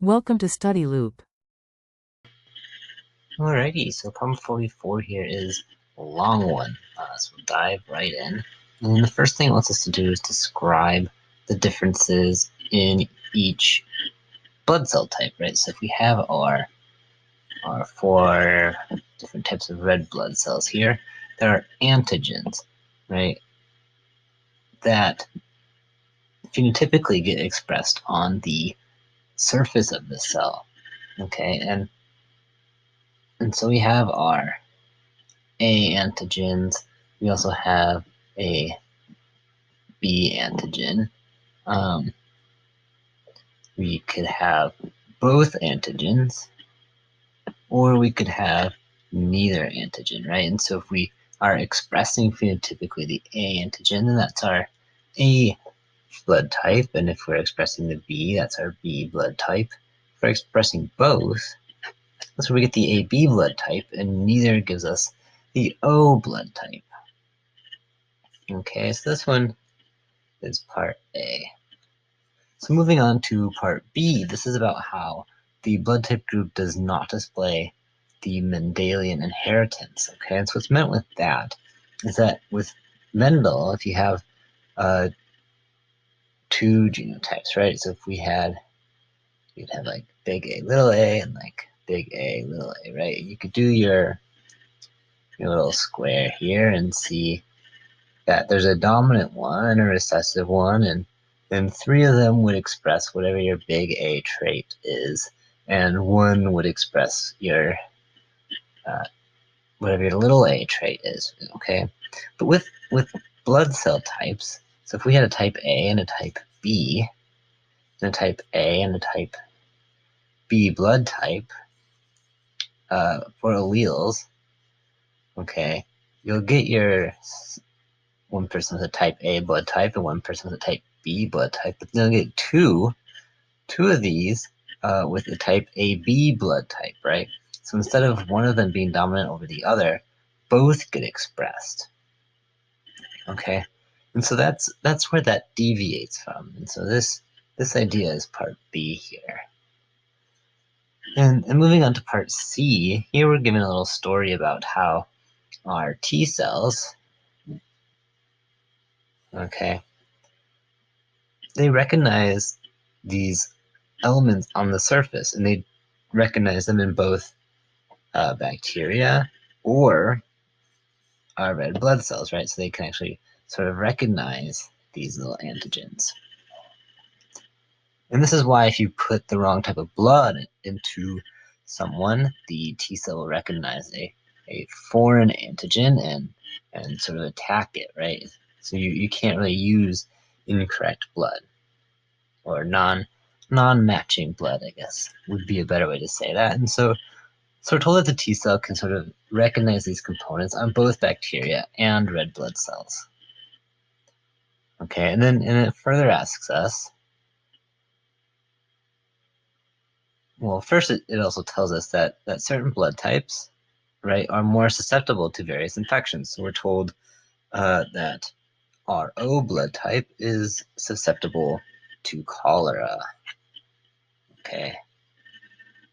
Welcome to Study Loop. Alrighty, so problem 44 here is a long one, so we'll dive right in. And the first thing it wants us to do is describe the differences in each blood cell type, right? So if we have our four different types of red blood cells here, there are antigens, right, that phenotypically get expressed on the surface of the cell, okay? And so we have our A antigens. We also have a B antigen. Um, we could have both antigens, or we could have neither antigen, right? And so if we are expressing phenotypically the A antigen, then that's our A blood type. And if we're expressing the B, that's our B blood type. If we're expressing both, that's where we get the AB blood type, and neither gives us the O blood type. Okay, so this one is part A. So moving on to part B, this is about how the blood type group does not display the Mendelian inheritance. Okay, and so what's meant with that is that with Mendel, if you have two genotypes, right? So if you'd have like big A, little a, and like big A, little a, right? You could do your little square here and see that there's a dominant one, a recessive one, and three of them would express whatever your big A trait is, and one would express your whatever your little a trait is, okay? But with blood cell types, so if we had a type A and a type B, and a type A and a type B blood type for alleles, okay, you'll get your one person with a type A blood type and one person with a type B blood type, but then you'll get two of these with the type AB blood type, right? So instead of one of them being dominant over the other, both get expressed. Okay, and so that's where that deviates from. And so this idea is part B here. And moving on to part C, here we're given a little story about how our T cells, okay, they recognize these elements on the surface, and they recognize them in both bacteria or our red blood cells, right? So they can actually sort of recognize these little antigens. And this is why if you put the wrong type of blood into someone, the T cell will recognize a foreign antigen and sort of attack it, right? So you can't really use incorrect blood or non-matching blood, I guess, would be a better way to say that. And so we're told that the T cell can sort of recognize these components on both bacteria and red blood cells. Okay, and then it further asks us, well, first it also tells us that certain blood types, right, are more susceptible to various infections. So we're told that our O blood type is susceptible to cholera, okay,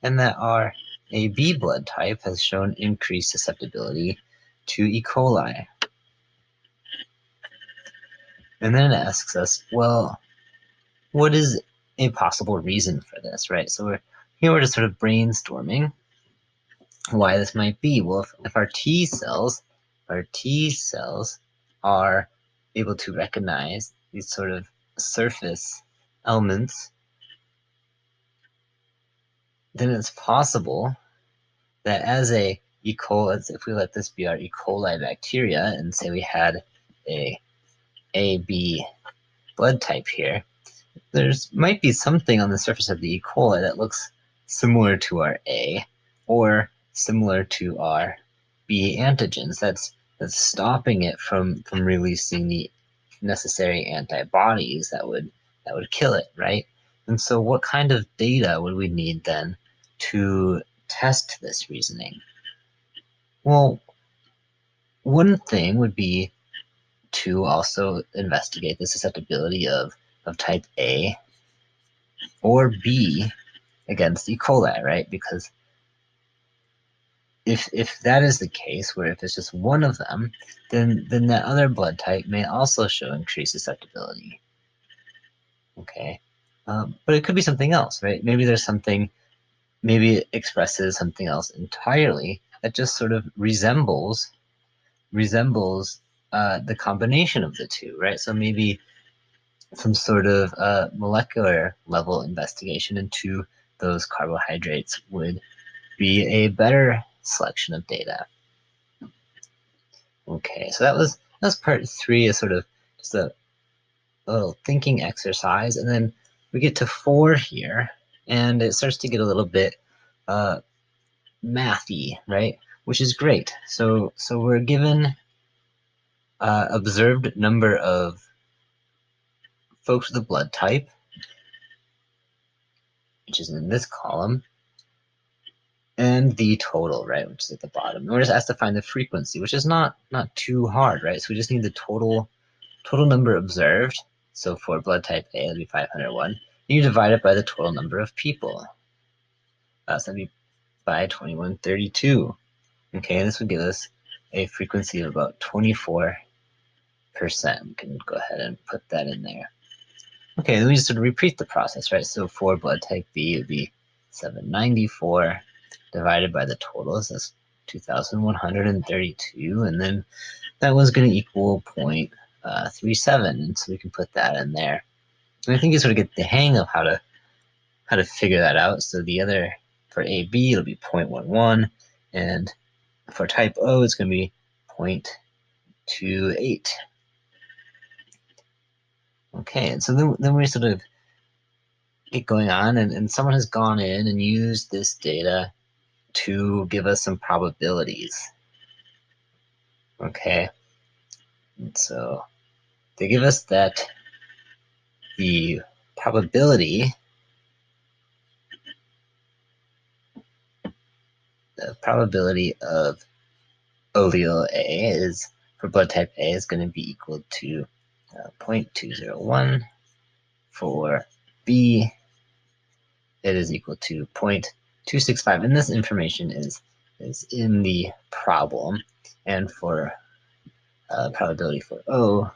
and that our AB blood type has shown increased susceptibility to E. coli. And then it asks us, well, what is a possible reason for this, right? So we're just sort of brainstorming why this might be. Well, if our T cells are able to recognize these sort of surface elements, then it's possible that as a E. coli, if we let this be our E. coli bacteria, and say we had a AB blood type here, there's might be something on the surface of the E. coli that looks similar to our A or similar to our B antigens that's stopping it from releasing the necessary antibodies that would kill it, right? And so what kind of data would we need then to test this reasoning? Well, one thing would be to also investigate the susceptibility of type A or B against E. coli, right? Because if that is the case, where if it's just one of them, then that other blood type may also show increased susceptibility. Okay, but it could be something else, right? Maybe there's something, maybe it expresses something else entirely that just sort of resembles the combination of the two, right? So maybe some sort of molecular level investigation into those carbohydrates would be a better selection of data. Okay, so that was part 3, is sort of just a little thinking exercise, and then we get to 4 here, and it starts to get a little bit mathy, right? Which is great. So we're given observed number of folks with a blood type, which is in this column, and the total, right, which is at the bottom. And we're just asked to find the frequency, which is not too hard, right? So we just need the total number observed. So for blood type A, it'll be 501. And you divide it by the total number of people. So that'd be by 2132. Okay, and this would give us a frequency of about 24%. We can go ahead and put that in there. Okay, then we just sort of repeat the process, right? So for blood type B, it would be 794 divided by the totals. That's 2,132, and then that one's going to equal 0.37, and so we can put that in there. And I think you sort of get the hang of how to figure that out. So the other, for AB, it'll be 0.11, and for type O, it's going to be 0.28. Okay, and so then we sort of get going on, and someone has gone in and used this data to give us some probabilities. Okay, and so they give us that the probability of allele A is, for blood type A, is going to be equal to 0.201. For B, it is equal to 0.265, and this information is in the problem. And for probability for O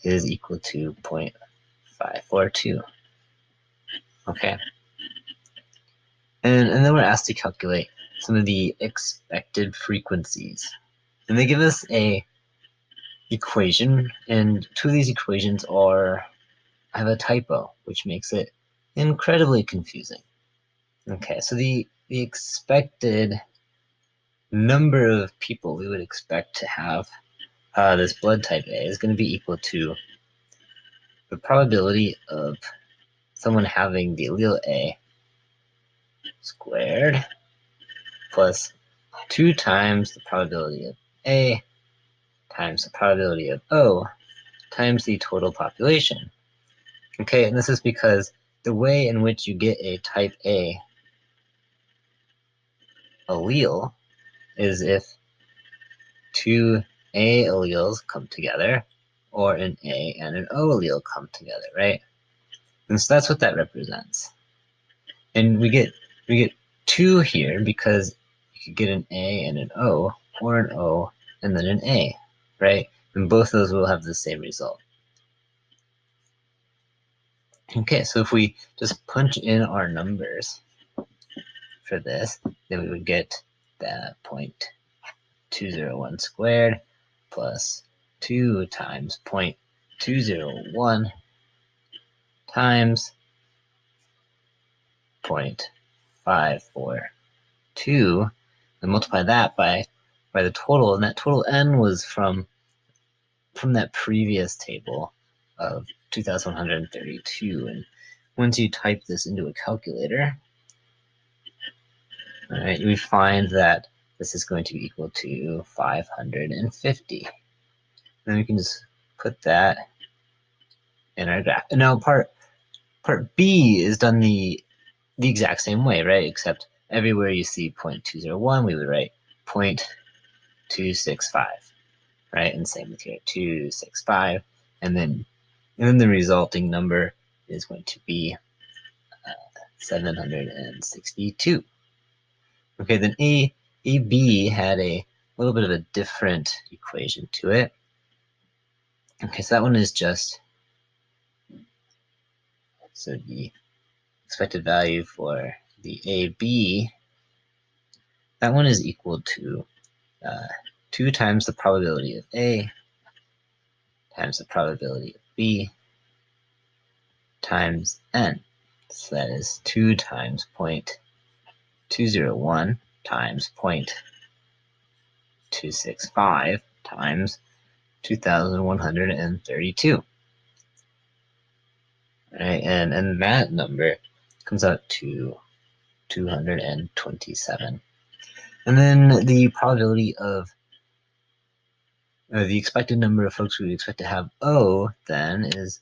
is equal to 0.542. Okay, and then we're asked to calculate some of the expected frequencies, and they give us a equation, and 2 of these equations have a typo, which makes it incredibly confusing. Okay, so the expected number of people we would expect to have this blood type A is going to be equal to the probability of someone having the allele A squared plus 2 times the probability of A times the probability of O times the total population. Okay, and this is because the way in which you get a type A allele is if 2 A alleles come together, or an A and an O allele come together, right? And so that's what that represents. And we get 2 here because you could get an A and an O, or an O and then an A, right? And both of those will have the same result. Okay, so if we just punch in our numbers for this, then we would get that 0.201 squared plus 2 times 0.201 times 0.542, and multiply that by the total, and that total n was from that previous table of 2,132. And once you type this into a calculator, all right, we find that this is going to be equal to 550. Then we can just put that in our graph. And now part B is done the exact same way, right? Except everywhere you see 0.201, we would write 0.265, right? And same with here, 265, and then the resulting number is going to be 762. Okay, then AB had a little bit of a different equation to it. Okay, so that one is just, so the expected value for the AB, that one is equal to 2 times the probability of A times the probability of B times N. So that is 2 times 0.201 times 0.265 times 2,132. Right, and that number comes out to 227. And then the probability of the expected number of folks we would expect to have O then is,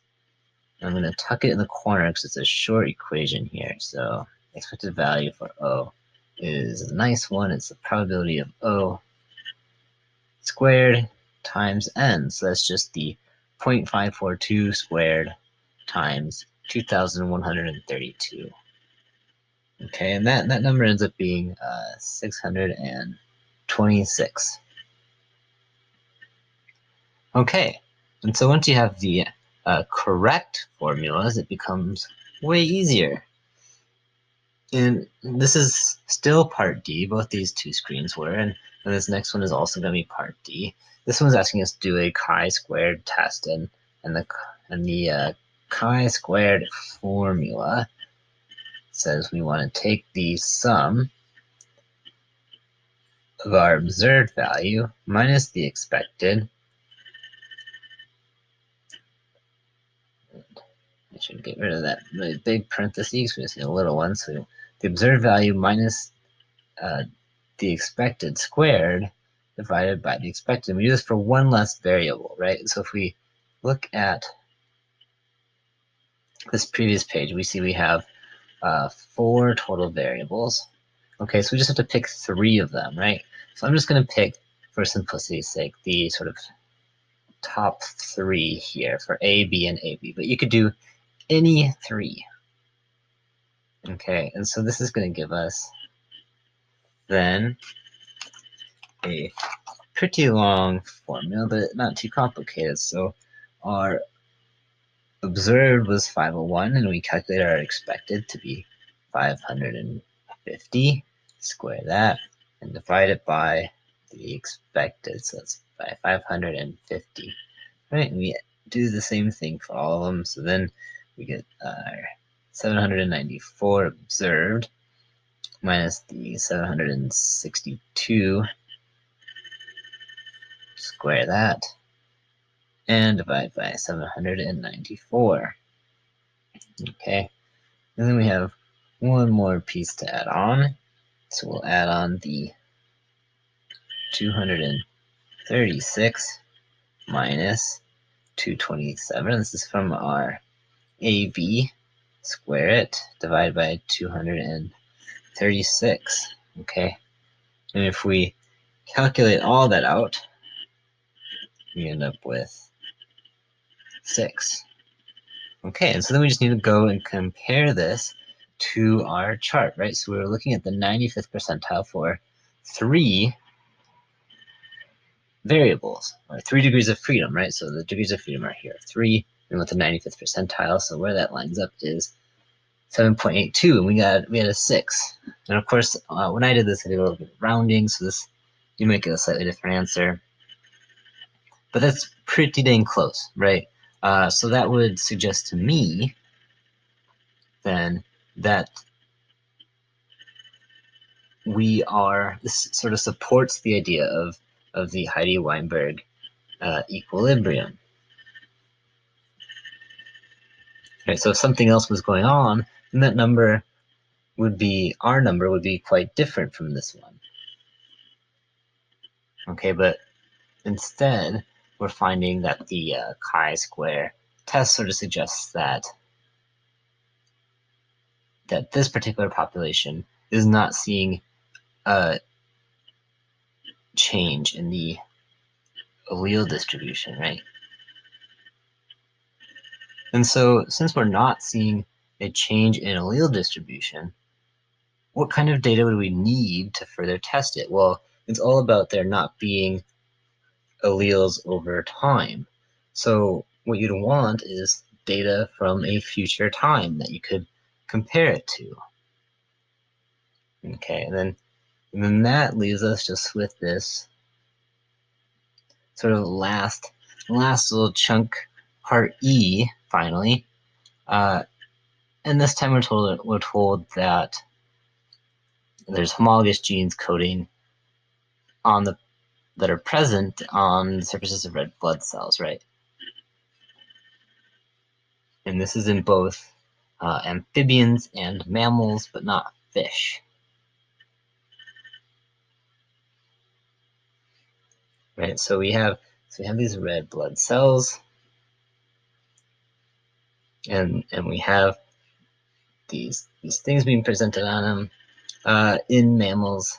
I'm going to tuck it in the corner because it's a short equation here. So expected value for O is a nice one. It's the probability of O squared times N. So that's just the 0.542 squared times 2,132. Okay, and that number ends up being 626. Okay, and so once you have the correct formulas, it becomes way easier. And this is still part D, both these two screens were, and this next one is also going to be part D. This one's asking us to do a chi-squared test, and the chi-squared formula says we want to take the sum of our observed value minus the expected. I should get rid of that really big parentheses. We just need a little one. So the observed value minus the expected squared divided by the expected. We do this for one less variable, right? So if we look at this previous page, we see we have 4 total variables. Okay, so we just have to pick 3 of them, right? So I'm just going to pick, for simplicity's sake, the sort of top 3 here for A, B, and AB. But you could do any 3. Okay, and so this is going to give us then a pretty long formula, but not too complicated. So our observed was 501, and we calculated our expected to be 550. Square that and divide it by the expected, so it's by 550. Right, and we do the same thing for all of them. So then we get 794 observed minus the 762. Square that and divide by 794. Okay, and then we have one more piece to add on. So we'll add on the 236 minus 227. This is from our AB. Square it, divide by 236. Okay, and if we calculate all that out, we end up with 6. Okay, and so then we just need to go and compare this to our chart, right? So we were looking at the 95th percentile for 3 variables, or 3 degrees of freedom, right? So the degrees of freedom are here, 3, and with the 95th percentile, so where that lines up is 7.82, and we had a 6. And of course, when I did this, I did a little bit of rounding, so this, you might get a slightly different answer. But that's pretty dang close, right? So that would suggest to me then that this sort of supports the idea of the Hardy-Weinberg equilibrium. Right, so if something else was going on, then that number would be, our number would be quite different from this one. Okay, but instead, we're finding that the chi-square test sort of suggests that this particular population is not seeing a change in the allele distribution, right? And so since we're not seeing a change in allele distribution, what kind of data would we need to further test it? Well, it's all about there not being alleles over time. So what you'd want is data from a future time that you could compare it to. Okay, and then that leaves us just with this sort of last little chunk, part E, finally. And this time we're told that there's homologous genes coding that are present on the surfaces of red blood cells, right? And this is in both amphibians and mammals, but not fish. Right, so we have these red blood cells, and we have these things being presented on them in mammals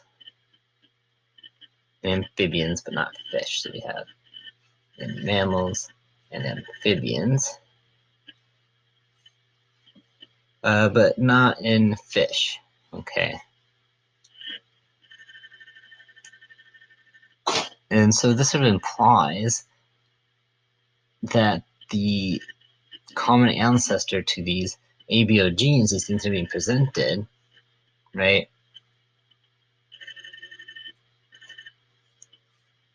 and amphibians, but not fish. So we have in mammals and amphibians, but not in fish. Okay. And so this sort of implies that the common ancestor to these ABO genes, these things are being presented, right,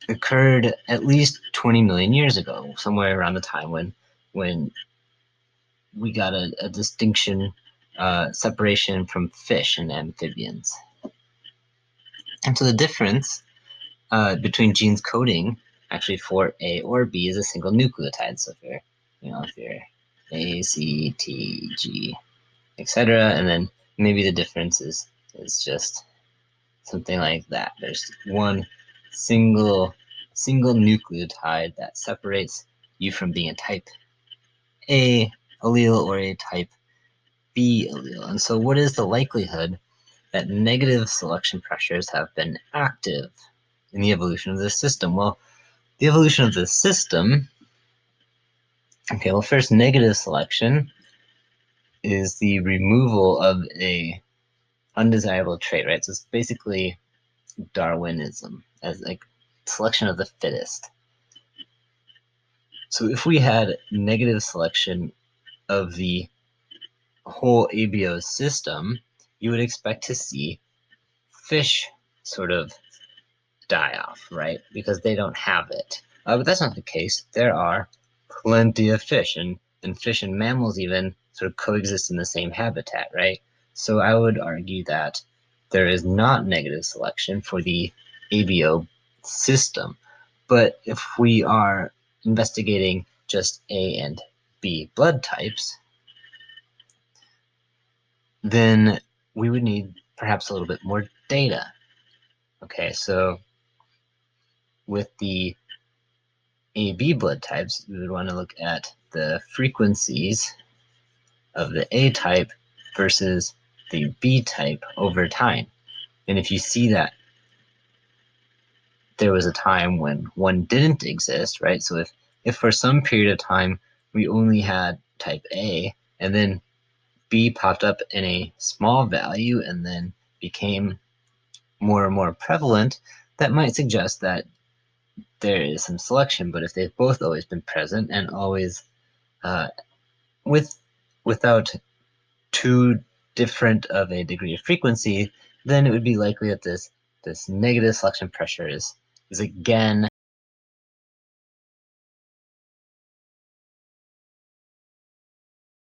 occurred at least 20 million years ago, somewhere around the time when we got a distinction, separation from fish and amphibians. And so the difference between genes coding actually for A or B is a single nucleotide. So if you're A, C, T, G, etc., and then maybe the difference is just something like that. There's one single nucleotide that separates you from being a type A allele or a type B allele. And so what is the likelihood that negative selection pressures have been active in the evolution of this system? Well, the evolution of this system, okay, well, first, negative selection is the removal of a undesirable trait, right? So it's basically Darwinism, as like selection of the fittest. So if we had negative selection of the whole ABO system, you would expect to see fish sort of die off, right? Because they don't have it. But that's not the case. There are plenty of fish, and fish and mammals even sort of coexist in the same habitat, right? So I would argue that there is not negative selection for the ABO system. But if we are investigating just A and B blood types, then we would need perhaps a little bit more data. Okay, so with the AB blood types, we would want to look at the frequencies of the A type versus the B type over time. And if you see that there was a time when one didn't exist, right? So if for some period of time we only had type A, and then B popped up in a small value and then became more and more prevalent, that might suggest that there is some selection. But if they've both always been present and always without too different of a degree of frequency, then it would be likely that this negative selection pressure is again